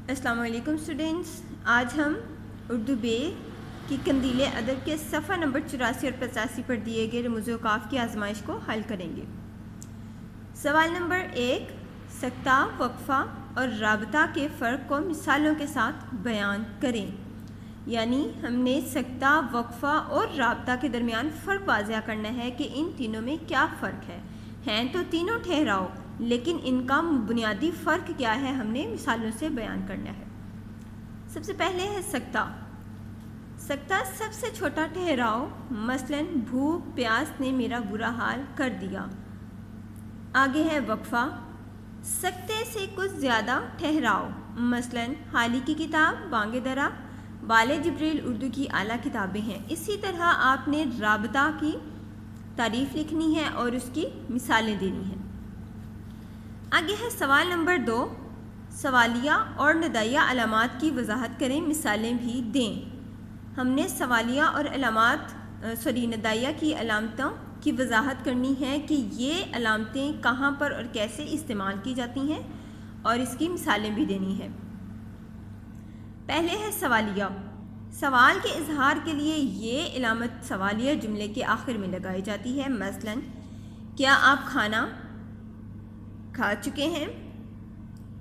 السلام علیکم اسٹوڈینٹس، آج ہم اردو بے کی قندیل ادب کے صفحہ نمبر 84 اور 85 پر دیے گئے رموز اوقاف کی آزمائش کو حل کریں گے۔ سوال نمبر 1، سکتہ، وقفہ اور رابطہ کے فرق کو مثالوں کے ساتھ بیان کریں۔ یعنی ہم نے سکتہ، وقفہ اور رابطہ کے درمیان فرق واضح کرنا ہے کہ ان تینوں میں کیا فرق ہے۔ ہیں تو تینوں ٹھہراؤ، لیکن ان کا بنیادی فرق کیا ہے ہم نے مثالوں سے بیان کرنا ہے۔ سب سے پہلے ہے سکتہ۔ سکتہ سب سے چھوٹا ٹھہراؤ، مثلاً بھوک پیاس نے میرا برا حال کر دیا۔ آگے ہے وقفہ، سکتے سے کچھ زیادہ ٹھہراؤ، مثلاً حالی کی کتاب بانگ درا، بال جبریل اردو کی اعلیٰ کتابیں ہیں۔ اسی طرح آپ نے رابطہ کی تعریف لکھنی ہے اور اس کی مثالیں دینی ہیں۔ آگے ہے سوال نمبر 2، سوالیہ اور ندائیہ علامات کی وضاحت کریں، مثالیں بھی دیں۔ ہم نے سوالیہ اور ندائیہ کی علامتوں کی وضاحت کرنی ہے کہ یہ علامتیں کہاں پر اور کیسے استعمال کی جاتی ہیں اور اس کی مثالیں بھی دینی ہیں۔ پہلے ہے سوالیہ۔ سوال کے اظہار کے لیے یہ علامت سوالیہ جملے کے آخر میں لگائی جاتی ہے، مثلاً کیا آپ کھانا کھا چکے ہیں؟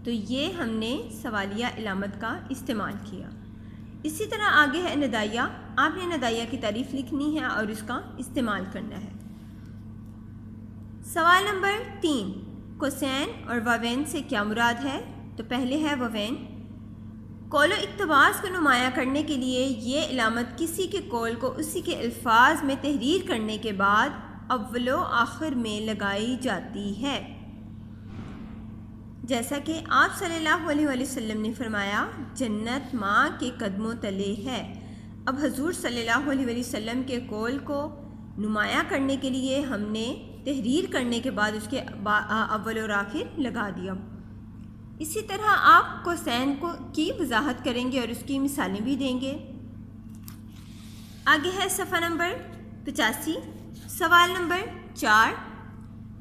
تو یہ ہم نے سوالیہ علامت کا استعمال کیا۔ اسی طرح آگے ہے ندائیہ۔ آپ نے ندائیہ کی تعریف لکھنی ہے اور اس کا استعمال کرنا ہے۔ سوال نمبر 3، کوسین اور واوین سے کیا مراد ہے؟ تو پہلے ہے واوین۔ قول و اقتباس کو نمایاں کرنے کے لیے یہ علامت کسی کے قول کو اسی کے الفاظ میں تحریر کرنے کے بعد اول و آخر میں لگائی جاتی ہے۔ جیسا کہ آپ صلی اللہ علیہ وسلم نے فرمایا، جنت ماں کے قدموں تلے ہے۔ اب حضور صلی اللہ علیہ وسلم کے قول کو نمایاں کرنے کے لیے ہم نے تحریر کرنے کے بعد اس کے اول اور آخر لگا دیا۔ اسی طرح آپ کوسین کی وضاحت کریں گے اور اس کی مثالیں بھی دیں گے۔ آگے ہے صفحہ نمبر 85۔ سوال نمبر 4،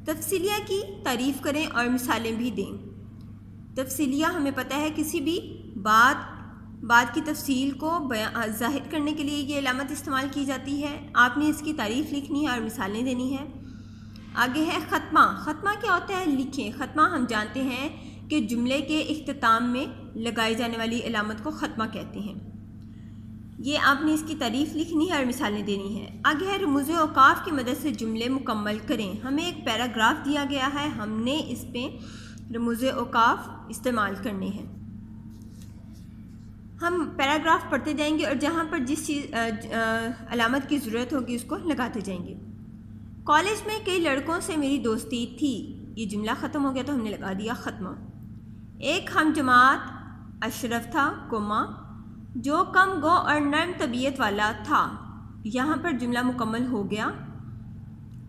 تفصیلیہ کی تعریف کریں اور مثالیں بھی دیں۔ تفصیلیہ ہمیں پتہ ہے کسی بھی بات کی تفصیل کو ظاہر کرنے کے لیے یہ علامت استعمال کی جاتی ہے۔ آپ نے اس کی تعریف لکھنی ہے اور مثالیں دینی ہے۔ آگے ہے ختمہ۔ ختمہ کیا ہوتا ہے؟ لکھیں۔ ختمہ ہم جانتے ہیں کہ جملے کے اختتام میں لگائی جانے والی علامت کو ختمہ کہتے ہیں۔ یہ آپ نے اس کی تعریف لکھنی ہے اور مثالیں دینی ہے۔ آگے ہے رموز اوقاف کی مدد سے جملے مکمل کریں۔ ہمیں ایک پیراگراف دیا گیا ہے، ہم نے اس پہ رموز اوقاف استعمال کرنے ہیں۔ ہم پیراگراف پڑھتے جائیں گے اور جہاں پر جس علامت کی ضرورت ہوگی اس کو لگاتے جائیں گے۔ کالج میں کئی لڑکوں سے میری دوستی تھی، یہ جملہ ختم ہو گیا تو ہم نے لگا دیا ختمہ۔ ایک ہم جماعت اشرف تھا، جو کم گو اور نرم طبیعت والا تھا، یہاں پر جملہ مکمل ہو گیا۔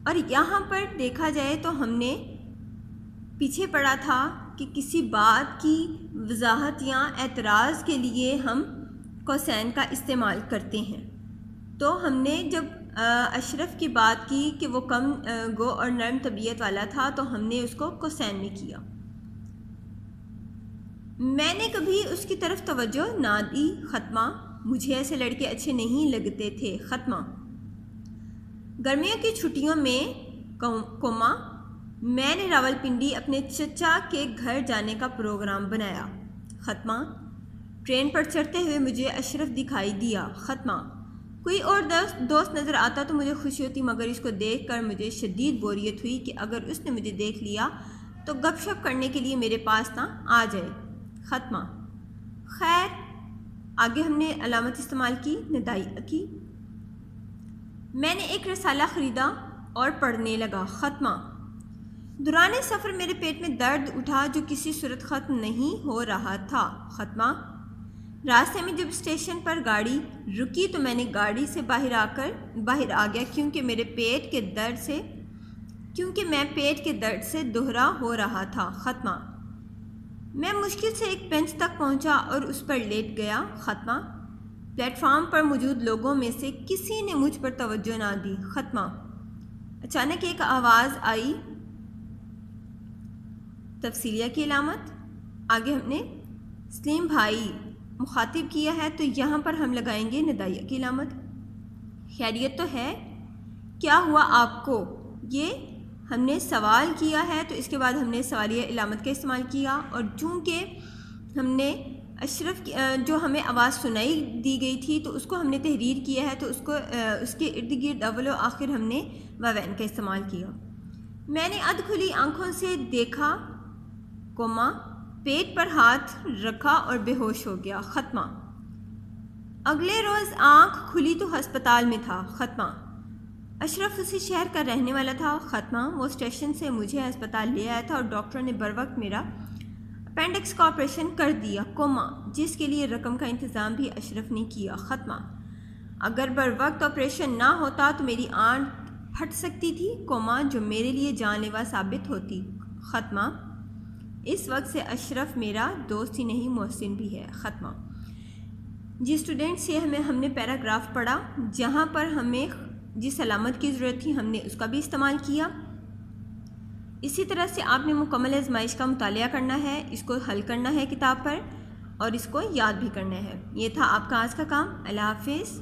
اور یہاں پر دیکھا جائے تو ہم نے پیچھے پڑھا تھا کہ کسی بات کی وضاحت یا اعتراض کے لیے ہم کوسین کا استعمال کرتے ہیں۔ تو ہم نے جب اشرف کی بات کی کہ وہ کم گو اور نرم طبیعت والا تھا تو ہم نے اس کو کوسین میں کیا۔ میں نے کبھی اس کی طرف توجہ نہ دی، ختمہ۔ مجھے ایسے لڑکے اچھے نہیں لگتے تھے، ختمہ۔ گرمیوں کی چھٹیوں میں میں نے راولپنڈی اپنے چچا کے گھر جانے کا پروگرام بنایا، ختمہ۔ ٹرین پر چڑھتے ہوئے مجھے اشرف دکھائی دیا، ختمہ۔ کوئی اور دوست نظر آتا تو مجھے خوشی ہوتی، مگر اس کو دیکھ کر مجھے شدید بوریت ہوئی کہ اگر اس نے مجھے دیکھ لیا تو گپ شپ کرنے کے لیے میرے پاس نہ آ جائے، ختمہ۔ خیر، آگے ہم نے علامت استعمال کی ندائیہ کی۔ میں نے ایک رسالہ خریدا اور پڑھنے لگا، ختمہ۔ دوران سفر میرے پیٹ میں درد اٹھا جو کسی صورت ختم نہیں ہو رہا تھا، ختمہ۔ راستے میں جب اسٹیشن پر گاڑی رکی تو میں نے گاڑی سے باہر آ گیا کیونکہ میں پیٹ کے درد سے دہرا ہو رہا تھا، ختمہ۔ میں مشکل سے ایک بینچ تک پہنچا اور اس پر لیٹ گیا، ختمہ۔ پلیٹ فارم پر موجود لوگوں میں سے کسی نے مجھ پر توجہ نہ دی، ختمہ۔ اچانک ایک آواز آئی، تفصیلیہ کی علامت۔ آگے ہم نے سلیم بھائی مخاطب کیا ہے تو یہاں پر ہم لگائیں گے ندائیہ کی علامت. خیریت تو ہے؟ کیا ہوا آپ کو؟ یہ ہم نے سوال کیا ہے تو اس کے بعد ہم نے سوالیہ علامت کا استعمال کیا، اور چونکہ ہم نے اشرف جو ہمیں آواز سنائی دی گئی تھی تو اس کو ہم نے تحریر کیا ہے تو اس کے ارد گرد اول و آخر ہم نے واوین کا استعمال کیا. میں نے ادھ کھلی آنکھوں سے دیکھا کوما پیٹ پر ہاتھ رکھا اور بے ہوش ہو گیا. ختمہ. اگلے روز آنکھ کھلی تو ہسپتال میں تھا. ختمہ. اشرف اسی شہر کا رہنے والا تھا. ختمہ. وہ اسٹیشن سے مجھے ہسپتال لے آیا تھا اور ڈاکٹر نے بروقت میرا اپینڈکس کا آپریشن کر دیا. کوما جس کے لیے رقم کا انتظام بھی اشرف نے کیا. ختمہ. اگر بروقت آپریشن نہ ہوتا تو میری آنکھ پھٹ سکتی تھی. کوما جو میرے لیے جان لیوا ثابت ہوتی. ختمہ. اس وقت سے اشرف میرا دوست ہی نہیں محسن بھی ہے. ختمہ. جی اسٹوڈنٹ سے ہم نے پیراگراف پڑھا، جہاں پر ہمیں جس علامت کی ضرورت تھی ہم نے اس کا بھی استعمال کیا. اسی طرح سے آپ نے مکمل آزمائش کا مطالعہ کرنا ہے، اس کو حل کرنا ہے کتاب پر اور اس کو یاد بھی کرنا ہے. یہ تھا آپ کا آج کا کام. اللہ حافظ.